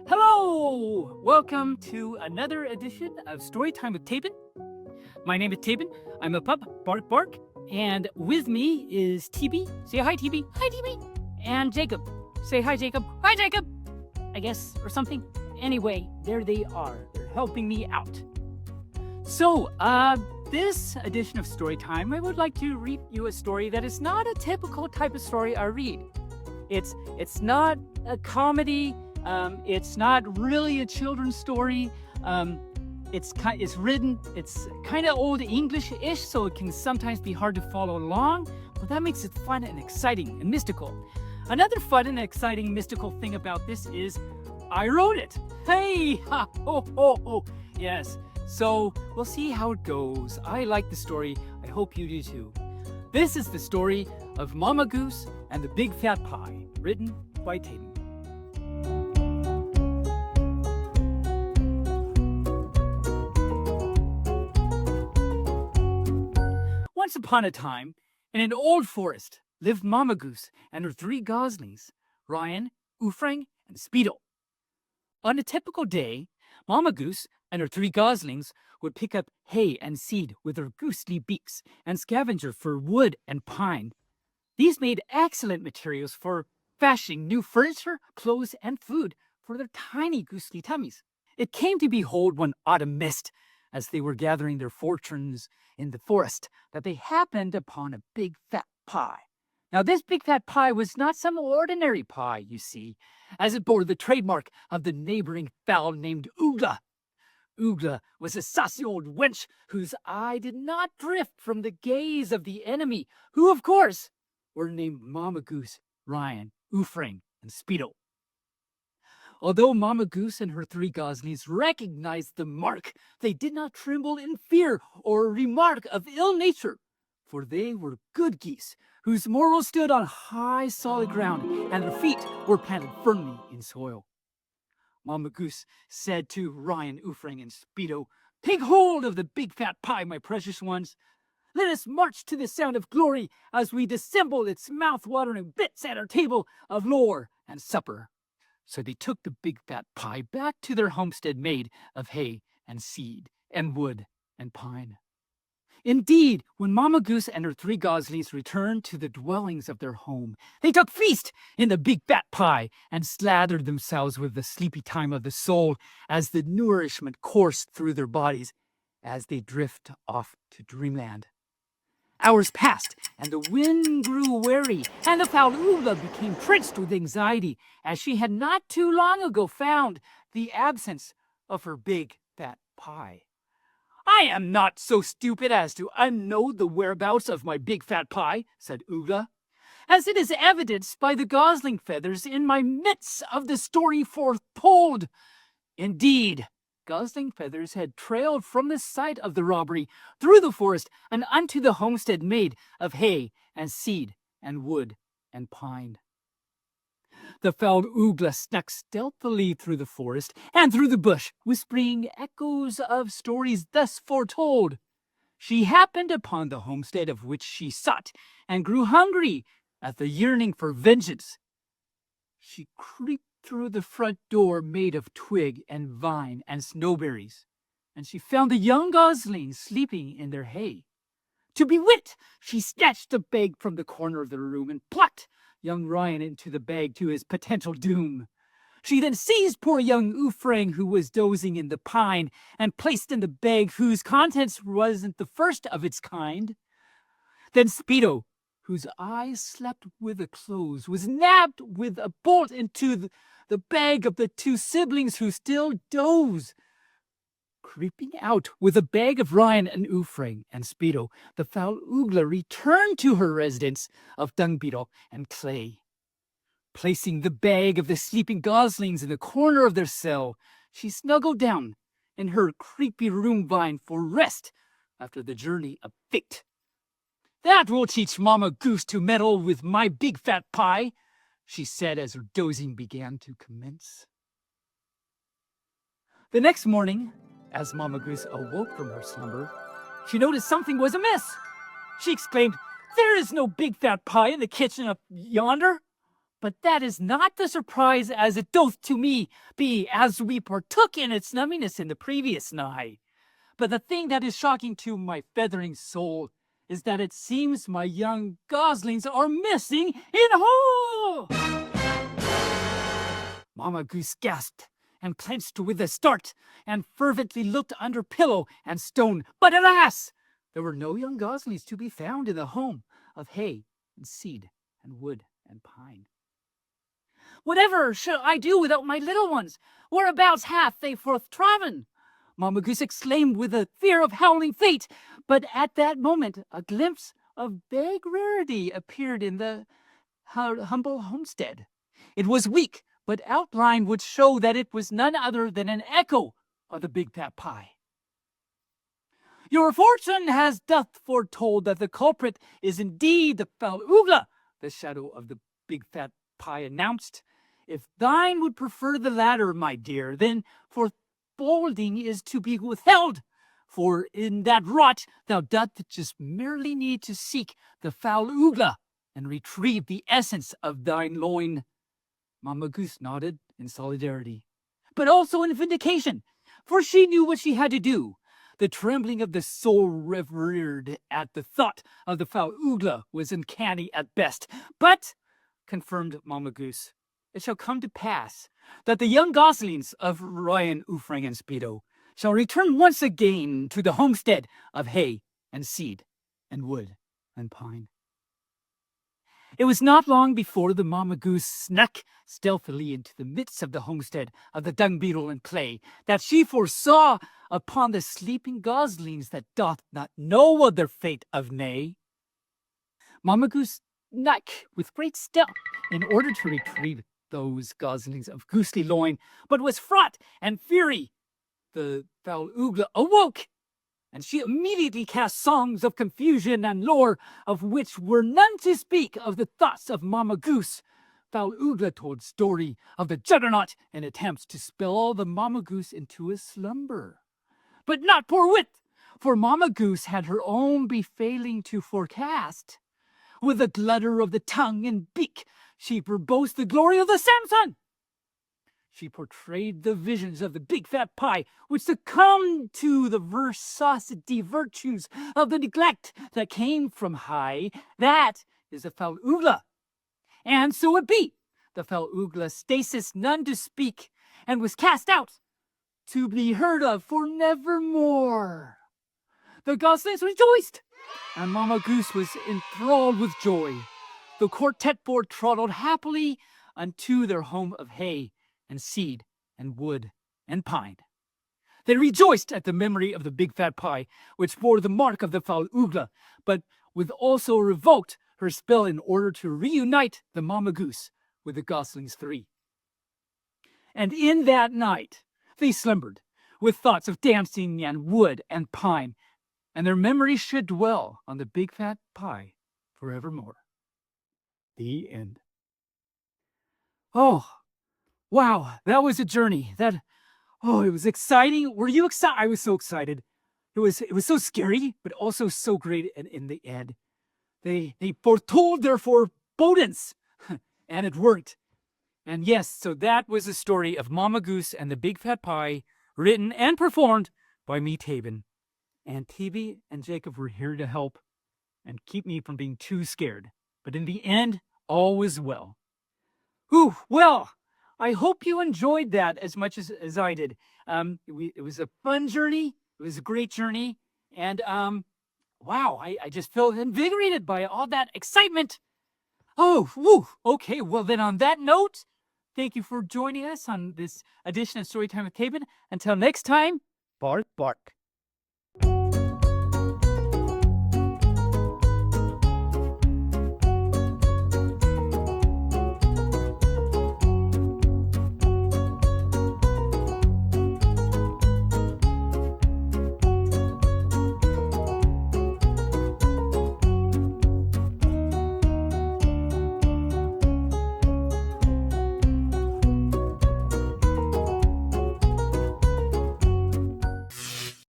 Hello! Welcome to another edition of Storytime with Taebyn. My name is Taebyn. I'm a pup, bark bark. And with me is TB. Say hi, TB. Hi, TB. And Jacob. Say hi, Jacob. Hi, Jacob. I guess, or something. Anyway, there they are. They're helping me out. So, this edition of Storytime, I would like to read you a story that is not a typical type of story I read. It's not a comedy. It's not really a children's story. It's kind of old English-ish, so it can sometimes be hard to follow along. But that makes it fun and exciting and mystical. Another fun and exciting mystical thing about this is I wrote it. Hey, ha, ho, ho, ho. Yes. So we'll see how it goes. I like the story. I hope you do too. This is the story of Mama Goose and the Big Fat Pie, written by Taebyn. Once upon a time, in an old forest, lived Mama Goose and her 3 goslings, Ryan, Oofrang, and Speedo. On a typical day, Mama Goose and her 3 goslings would pick up hay and seed with their goosely beaks and scavenger for wood and pine. These made excellent materials for fashioning new furniture, clothes, and food for their tiny goosely tummies. It came to behold one autumn mist, as they were gathering their fortunes in the forest, that they happened upon a big fat pie. Now, this big fat pie was not some ordinary pie, you see, as it bore the trademark of the neighboring fowl named Oogla. Oogla was a saucy old wench whose eye did not drift from the gaze of the enemy, who, of course, were named Mama Goose, Ryan, Oofrang, and Speedo. Although Mama Goose and her 3 goslings recognized the mark, they did not tremble in fear or remark of ill nature, for they were good geese, whose morals stood on high solid ground, and their feet were planted firmly in soil. Mama Goose said to Ryan, Oofrang, and Speedo, "Take hold of the big fat pie, my precious ones. Let us march to the sound of glory as we dissemble its mouth-watering bits at our table of lore and supper." So they took the big fat pie back to their homestead made of hay and seed and wood and pine. Indeed, when Mama Goose and her 3 goslings returned to the dwellings of their home, they took feast in the big fat pie and slathered themselves with the sleepy time of the soul as the nourishment coursed through their bodies as they drift off to dreamland. Hours passed, and the wind grew weary, and the foul Oogla became drenched with anxiety, as she had not too long ago found the absence of her big fat pie. "I am not so stupid as to unknow the whereabouts of my big fat pie," said Oogla, "as it is evidenced by the gosling feathers in my midst of the story foretold." Indeed, gosling feathers had trailed from the site of the robbery through the forest and unto the homestead made of hay and seed and wood and pine. The foul Oogla snuck stealthily through the forest and through the bush, whispering echoes of stories thus foretold. She happened upon the homestead of which she sought, and grew hungry at the yearning for vengeance. She creeped through the front door made of twig and vine and snowberries, and she found the young goslings sleeping in their hay. To bewit, she snatched the bag from the corner of the room and plucked young Ryan into the bag to his potential doom. She then seized poor young Oofrang, who was dozing in the pine, and placed in the bag whose contents wasn't the first of its kind. Then Speedo, whose eyes slept with the close, was nabbed with a bolt into the bag of the 2 siblings who still doze. Creeping out with a bag of Ryan and Oofrang and Speedo, the foul Oogla returned to her residence of dung beetle and clay. Placing the bag of the sleeping goslings in the corner of their cell, she snuggled down in her creepy room vine for rest after the journey of fate. "That will teach Mama Goose to meddle with my big fat pie," she said as her dozing began to commence. The next morning, as Mama Goose awoke from her slumber, she noticed something was amiss. She exclaimed, "There is no big fat pie in the kitchen up yonder." But that is not the surprise as it doth to me be, as we partook in its numminess in the previous night. But the thing that is shocking to my feathering soul is that it seems my young goslings are missing in whole. Mamma Goose gasped and clenched with a start, and fervently looked under pillow and stone. But alas! There were no young goslings to be found in the home of hay and seed and wood and pine. Whatever shall I do without my little ones? Whereabouts hath they forthtraven? Mamma Goose exclaimed with a fear of howling fate. But at that moment a glimpse of vague rarity appeared in the humble homestead. It was weak, but outline would show that it was none other than an echo of the big fat pie. Your fortune doth foretold that the culprit is indeed the foul Oogla, the shadow of the big fat pie announced. If thine would prefer the latter, my dear, then foreboding is to be withheld. For in that rot thou doth just merely need to seek the foul Oogla and retrieve the essence of thine loin. Mamma Goose nodded in solidarity, but also in vindication, for she knew what she had to do. The trembling of the soul revered at the thought of the foul Oogla was uncanny at best. But, confirmed Mamma Goose, it shall come to pass that the young goslings of Ryan, Oofrang, and Speedo shall return once again to the homestead of hay and seed and wood and pine. It was not long before the Mamma Goose snuck stealthily into the midst of the homestead of the dung beetle and clay, that she foresaw upon the sleeping goslings that doth not know of their fate of nay. Mamma Goose snuck with great stealth in order to retrieve those goslings of goosely loin, but was fraught and fury. The foul Oogla awoke, and she immediately cast songs of confusion and lore, of which were none to speak of the thoughts of Mamma Goose. Foul Oogla told story of the juggernaut and attempts to spell the Mamma Goose into a slumber. But not forthwith, for Mamma Goose had her own befailing to forecast. With a glutter of the tongue and beak, she verbosed the glory of the Samson. She portrayed the visions of the big fat pie, which succumbed to the versosity virtues of the neglect that came from high. That is the foul Oogla. And so it be, the foul Oogla stasis none to speak, and was cast out, to be heard of for nevermore. The goslings rejoiced, and Mamma Goose was enthralled with joy. The quartet board trotted happily unto their home of hay and seed and wood and pine. They rejoiced at the memory of the big fat pie, which bore the mark of the foul Oogla, but with also revoked her spell in order to reunite the Mamma Goose with the goslings three. And in that night they slumbered, with thoughts of dancing and wood and pine, and their memories should dwell on the big fat pie forevermore. The end. Oh, wow, that was a journey. It was exciting. Were you excited? I was so excited. It was so scary, but also so great. And in the end, they foretold their forebodings, and it worked. And yes, so that was the story of Mamma Goose and the Big Fat Pie, written and performed by me, Taebyn. And TV and Jacob were here to help and keep me from being too scared. But in the end, all was well. Ooh, well, I hope you enjoyed that as much as I did. It was a fun journey. It was a great journey. And wow, I just felt invigorated by all that excitement. Oh, woo. Okay, well then on that note, thank you for joining us on this edition of Storytime with Taebyn. Until next time, bark, bark.